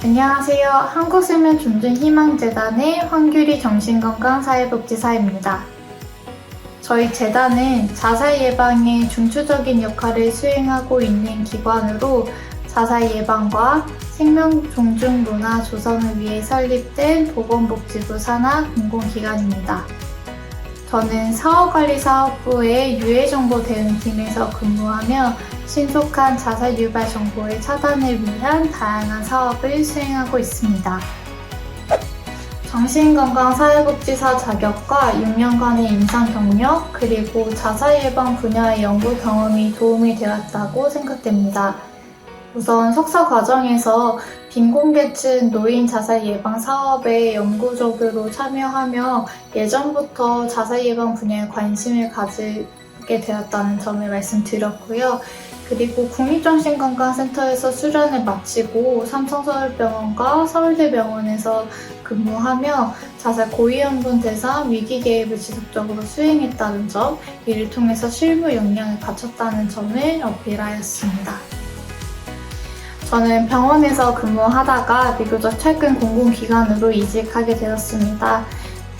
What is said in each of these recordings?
안녕하세요. 한국생명존중희망재단의 황규리 정신건강사회복지사입니다. 저희 재단은 자살 예방에 중추적인 역할을 수행하고 있는 기관으로 자살 예방과 생명 존중 문화 조성을 위해 설립된 보건복지부 산하 공공기관입니다. 저는 사후관리사업부의 유해정보 대응팀에서 근무하며 신속한 자살 유발 정보의 차단을 위한 다양한 사업을 수행하고 있습니다. 정신건강사회복지사 자격과 6년간의 임상 경력, 그리고 자살 예방 분야의 연구 경험이 도움이 되었다고 생각됩니다. 우선 석사 과정에서 빈곤계층 노인 자살 예방 사업에 영구적으로 참여하며 예전부터 자살 예방 분야에 관심을 가지게 되었다는 점을 말씀드렸고요. 그리고 국립정신건강센터에서 수련을 마치고 삼성서울병원과 서울대병원에서 근무하며 자살 고위험군 대상 위기 계획을 지속적으로 수행했다는 점, 이를 통해서 실무 역량을 갖췄다는 점을 어필하였습니다. 저는 병원에서 근무하다가 비교적 최근 공공기관으로 이직하게 되었습니다.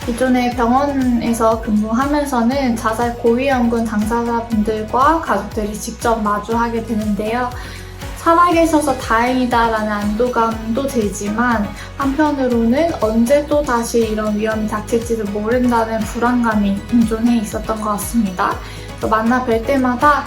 기존의 병원에서 근무하면서는 자살 고위험군 당사자분들과 가족들이 직접 마주하게 되는데요. 살아계셔서 다행이다라는 안도감도 들지만 한편으로는 언제 또 다시 이런 위험이 닥칠지도 모른다는 불안감이 공존해 있었던 것 같습니다. 만나 뵐 때마다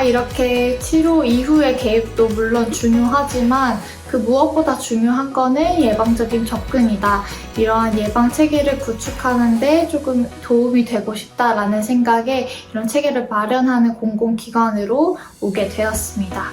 이렇게 치료 이후의 계획도 물론 중요하지만 그 무엇보다 중요한 거는 예방적인 접근이다. 이러한 예방 체계를 구축하는 데 조금 도움이 되고 싶다라는 생각에 이런 체계를 마련하는 공공기관으로 오게 되었습니다.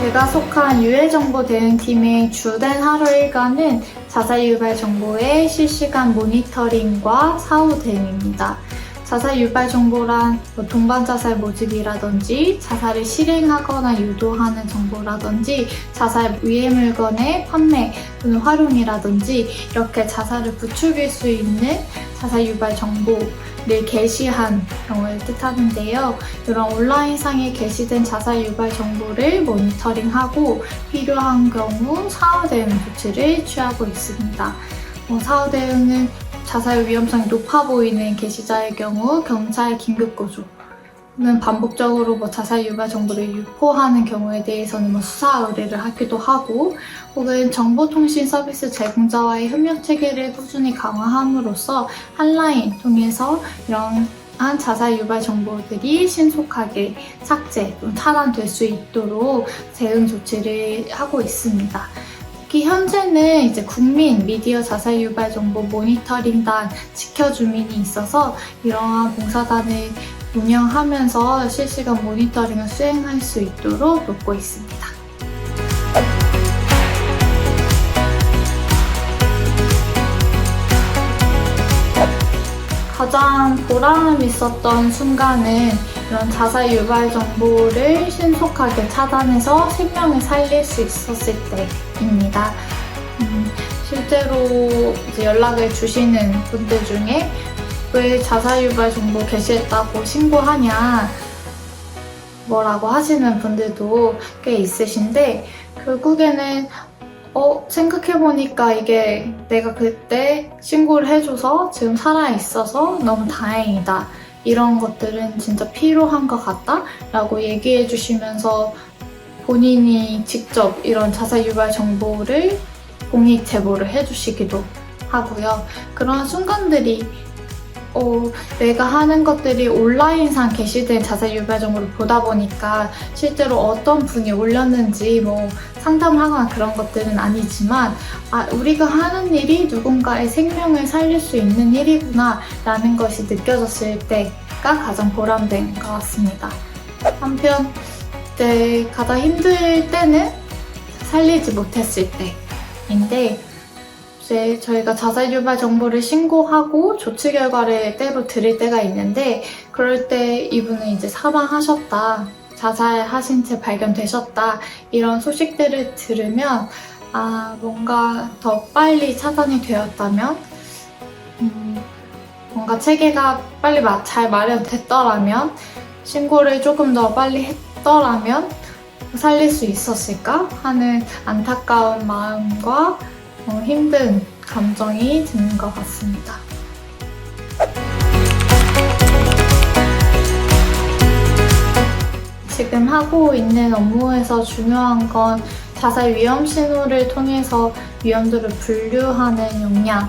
제가 속한 유해정보 대응팀의 주된 하루 일과는 자살 유발 정보의 실시간 모니터링과 사후 대응입니다. 자살 유발 정보란 동반 자살 모집이라든지 자살을 실행하거나 유도하는 정보라든지 자살 위해 물건의 판매 또는 활용이라든지 이렇게 자살을 부추길 수 있는 자살 유발 정보를 게시한 경우를 뜻하는데요. 이런 온라인상에 게시된 자살 유발 정보를 모니터링하고 필요한 경우 사후 대응 조치를 취하고 있습니다. 사후 대응은 자살 위험성이 높아 보이는 게시자의 경우 경찰 긴급구조는 반복적으로 자살 유발 정보를 유포하는 경우에 대해서는 수사 의뢰를 하기도 하고 혹은 정보통신 서비스 제공자와의 협력 체계를 꾸준히 강화함으로써 한라인 통해서 이런 자살 유발 정보들이 신속하게 삭제, 차단될 수 있도록 대응 조치를 하고 있습니다. 특히 현재는 이제 국민 미디어 자살 유발 정보 모니터링단 지켜주민이 있어서 이러한 봉사단을 운영하면서 실시간 모니터링을 수행할 수 있도록 돕고 있습니다. 가장 보람 있었던 순간은 이런 자살 유발 정보를 신속하게 차단해서 생명을 살릴 수 있었을 때입니다. 실제로 이제 연락을 주시는 분들 중에 왜 자살 유발 정보 게시했다고 신고하냐 뭐라고 하시는 분들도 꽤 있으신데 결국에는 생각해보니까 이게 내가 그때 신고를 해줘서 지금 살아있어서 너무 다행이다. 이런 것들은 진짜 필요한 것 같다? 라고 얘기해 주시면서 본인이 직접 이런 자살 유발 정보를 공익 제보를 해주시기도 하고요. 그런 순간들이 내가 하는 것들이 온라인상 게시된 자살 유발 정보를 보다 보니까 실제로 어떤 분이 올렸는지 상담하거나 그런 것들은 아니지만 우리가 하는 일이 누군가의 생명을 살릴 수 있는 일이구나 라는 것이 느껴졌을 때가 가장 보람된 것 같습니다. 한편 이제 가장 힘들 때는 살리지 못했을 때인데 이제 저희가 자살 유발 정보를 신고하고 조치 결과를 때로 드릴 때가 있는데 그럴 때 이분은 이제 사망하셨다, 자살하신 채 발견되셨다 이런 소식들을 들으면 뭔가 더 빨리 차단이 되었다면 뭔가 체계가 빨리 잘 마련됐더라면, 신고를 조금 더 빨리 했더라면 살릴 수 있었을까 하는 안타까운 마음과 힘든 감정이 드는 것 같습니다. 지금 하고 있는 업무에서 중요한 건 자살 위험 신호를 통해서 위험도를 분류하는 역량,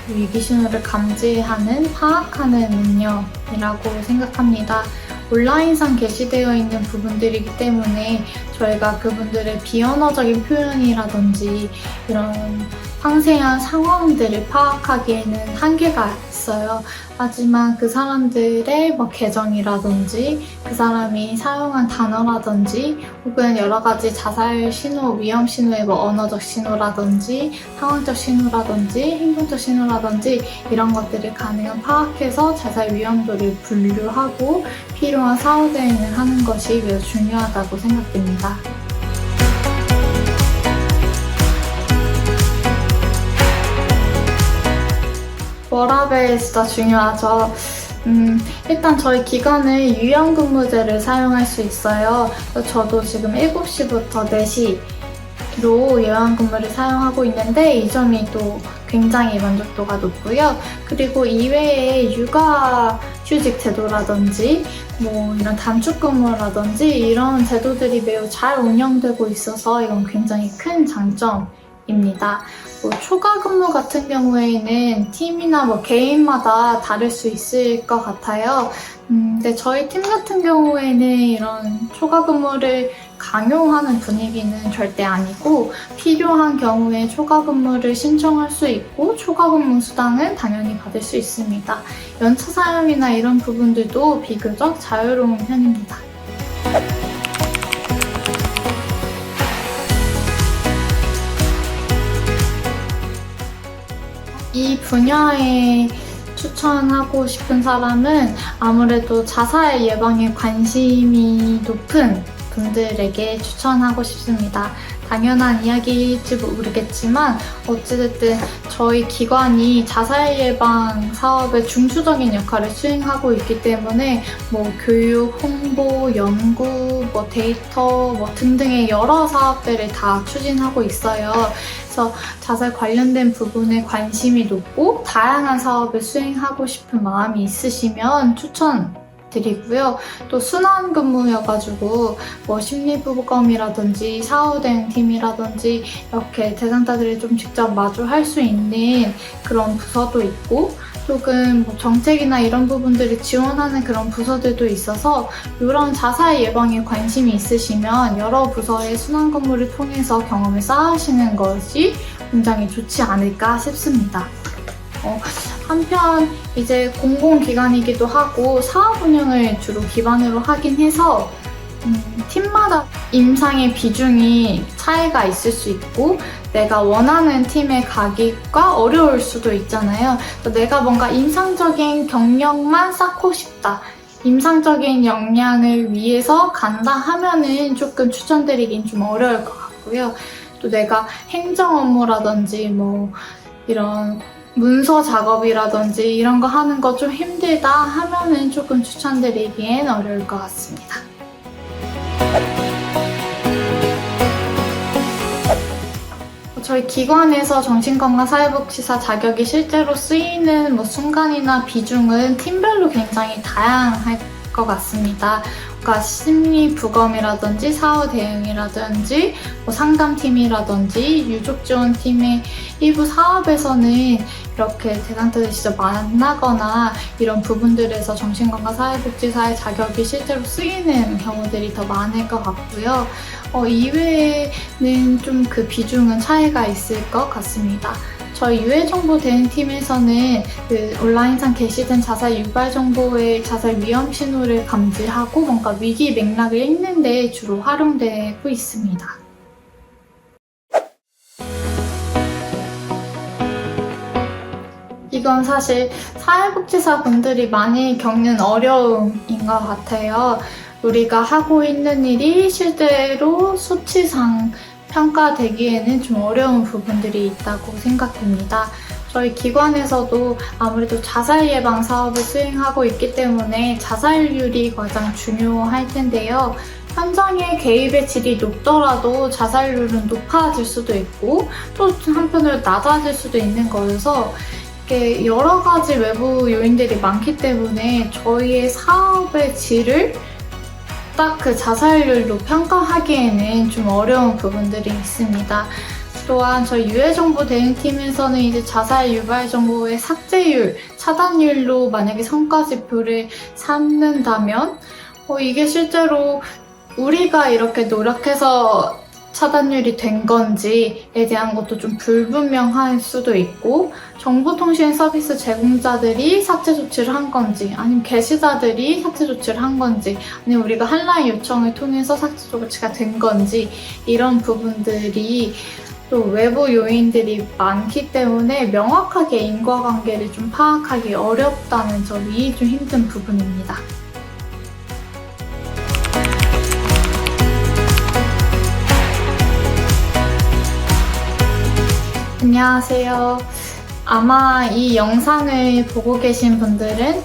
위기 신호를 감지하는, 파악하는 능력이라고 생각합니다. 온라인상 게시되어 있는 부분들이기 때문에 저희가 그분들의 비언어적인 표현이라든지 이런 상세한 상황들을 파악하기에는 한계가 있어요. 하지만 그 사람들의 계정이라든지 그 사람이 사용한 단어라든지 혹은 여러 가지 자살 신호, 위험 신호의 언어적 신호라든지 상황적 신호라든지 행동적 신호라든지 이런 것들을 가능한 파악해서 자살 위험도를 분류하고 필요한 사후 대응을 하는 것이 매우 중요하다고 생각됩니다. 워라밸 진짜 중요하죠. 일단 저희 기관은 유연근무제를 사용할 수 있어요. 저도 지금 7시부터 4시로 요양근무를 사용하고 있는데 이 점이 또 굉장히 만족도가 높고요. 그리고 이외에 육아휴직 제도라든지 이런 단축근무라든지 이런 제도들이 매우 잘 운영되고 있어서 이건 굉장히 큰 장점입니다. 초과 근무 같은 경우에는 팀이나 개인마다 다를 수 있을 것 같아요. 근데 저희 팀 같은 경우에는 이런 초과 근무를 강요하는 분위기는 절대 아니고 필요한 경우에 초과 근무를 신청할 수 있고 초과 근무 수당은 당연히 받을 수 있습니다. 연차 사용이나 이런 부분들도 비교적 자유로운 편입니다. 이 분야에 추천하고 싶은 사람은 아무래도 자살 예방에 관심이 높은 분들에게 추천하고 싶습니다. 당연한 이야기일지 모르겠지만 어찌됐든 저희 기관이 자살 예방 사업의 중추적인 역할을 수행하고 있기 때문에 교육, 홍보, 연구, 데이터 등등의 여러 사업들을 다 추진하고 있어요. 그래서 자살 관련된 부분에 관심이 높고 다양한 사업을 수행하고 싶은 마음이 있으시면 추천드리고요. 또 순환근무여가지고 심리부검이라든지 사후대응팀이라든지 이렇게 대상자들이 좀 직접 마주할 수 있는 그런 부서도 있고 조금 정책이나 이런 부분들을 지원하는 그런 부서들도 있어서 이런 자살 예방에 관심이 있으시면 여러 부서의 순환근무를 통해서 경험을 쌓으시는 것이 굉장히 좋지 않을까 싶습니다. 한편 이제 공공기관이기도 하고 사업 운영을 주로 기반으로 하긴 해서 팀마다 임상의 비중이 차이가 있을 수 있고 내가 원하는 팀에 가기가 어려울 수도 있잖아요. 내가 뭔가 임상적인 경력만 쌓고 싶다. 임상적인 역량을 위해서 간다 하면은 조금 추천드리긴 좀 어려울 것 같고요. 또 내가 행정 업무라든지 이런 문서 작업이라든지 이런 거 하는 거 좀 힘들다 하면은 조금 추천드리기엔 어려울 것 같습니다. 저희 기관에서 정신건강사회복지사 자격이 실제로 쓰이는 순간이나 비중은 팀별로 굉장히 다양할 것 같습니다. 그러니까 심리부검이라든지 사후대응이라든지 상담팀이라든지 유족지원팀의 일부 사업에서는 이렇게 대상자들 직접 만나거나 이런 부분들에서 정신건강사회복지사의 자격이 실제로 쓰이는 경우들이 더 많을 것 같고요. 이외에는 좀 그 비중은 차이가 있을 것 같습니다. 저희 유해정보대응팀에서는 온라인상 게시된 자살 유발 정보의 자살 위험 신호를 감지하고 뭔가 위기 맥락을 읽는 데 주로 활용되고 있습니다. 이건 사실 사회복지사 분들이 많이 겪는 어려움인 것 같아요. 우리가 하고 있는 일이 실제로 수치상 평가되기에는 좀 어려운 부분들이 있다고 생각됩니다. 저희 기관에서도 아무래도 자살 예방 사업을 수행하고 있기 때문에 자살률이 가장 중요할 텐데요. 현장의 개입의 질이 높더라도 자살률은 높아질 수도 있고 또 한편으로 낮아질 수도 있는 거여서 이렇게 여러 가지 외부 요인들이 많기 때문에 저희의 사업의 질을 딱 그 자살률로 평가하기에는 좀 어려운 부분들이 있습니다. 또한 저희 유해정보 대응팀에서는 이제 자살 유발 정보의 삭제율, 차단율로 만약에 성과지표를 삼는다면 이게 실제로 우리가 이렇게 노력해서 차단율이 된 건지에 대한 것도 좀 불분명할 수도 있고, 정보통신 서비스 제공자들이 삭제 조치를 한 건지, 아니면 게시자들이 삭제 조치를 한 건지, 아니면 우리가 한라인 요청을 통해서 삭제 조치가 된 건지, 이런 부분들이 또 외부 요인들이 많기 때문에 명확하게 인과관계를 좀 파악하기 어렵다는 점이 좀 힘든 부분입니다. 안녕하세요. 아마 이 영상을 보고 계신 분들은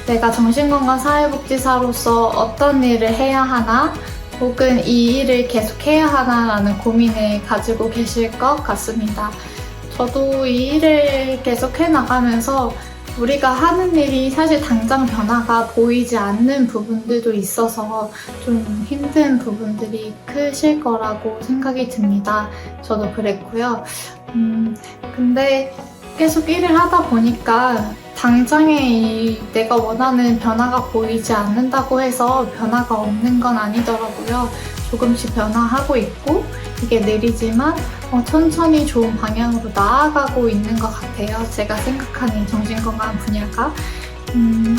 내가 정신건강사회복지사로서 어떤 일을 해야 하나, 혹은 이 일을 계속 해야 하나 라는 고민을 가지고 계실 것 같습니다. 저도 이 일을 계속 해나가면서 우리가 하는 일이 사실 당장 변화가 보이지 않는 부분들도 있어서 좀 힘든 부분들이 크실 거라고 생각이 듭니다. 저도 그랬고요. 근데 계속 일을 하다 보니까 당장에 내가 원하는 변화가 보이지 않는다고 해서 변화가 없는 건 아니더라고요. 조금씩 변화하고 있고 이게 느리지만 천천히 좋은 방향으로 나아가고 있는 것 같아요. 제가 생각하는 정신건강 분야가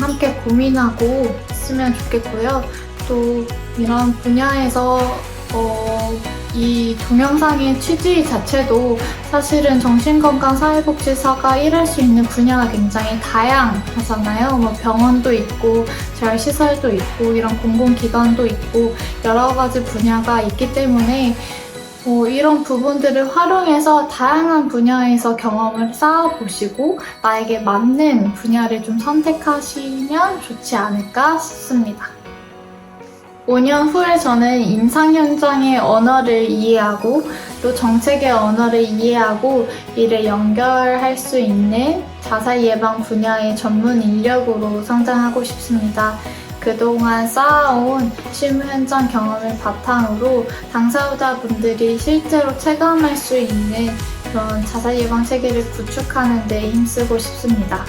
함께 고민하고 있으면 좋겠고요. 또 이런 분야에서 이 동영상의 취지 자체도 사실은 정신건강사회복지사가 일할 수 있는 분야가 굉장히 다양하잖아요. 병원도 있고 재활시설도 있고 이런 공공기관도 있고 여러 가지 분야가 있기 때문에 이런 부분들을 활용해서 다양한 분야에서 경험을 쌓아보시고 나에게 맞는 분야를 좀 선택하시면 좋지 않을까 싶습니다. 5년 후에 저는 임상 현장의 언어를 이해하고 또 정책의 언어를 이해하고 이를 연결할 수 있는 자살 예방 분야의 전문 인력으로 성장하고 싶습니다. 그동안 쌓아온 실무 현장 경험을 바탕으로 당사자분들이 실제로 체감할 수 있는 그런 자살 예방 체계를 구축하는 데 힘쓰고 싶습니다.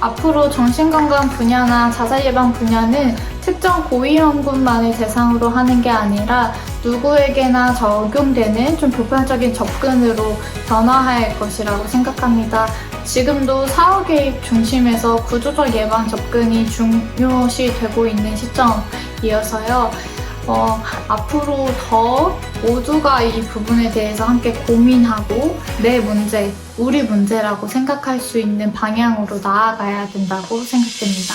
앞으로 정신건강 분야나 자살 예방 분야는 특정 고위험군만을 대상으로 하는 게 아니라 누구에게나 적용되는 좀 보편적인 접근으로 변화할 것이라고 생각합니다. 지금도 사후 개입 중심에서 구조적 예방 접근이 중요시 되고 있는 시점이어서요. 앞으로 더 모두가 이 부분에 대해서 함께 고민하고 내 문제, 우리 문제라고 생각할 수 있는 방향으로 나아가야 된다고 생각됩니다.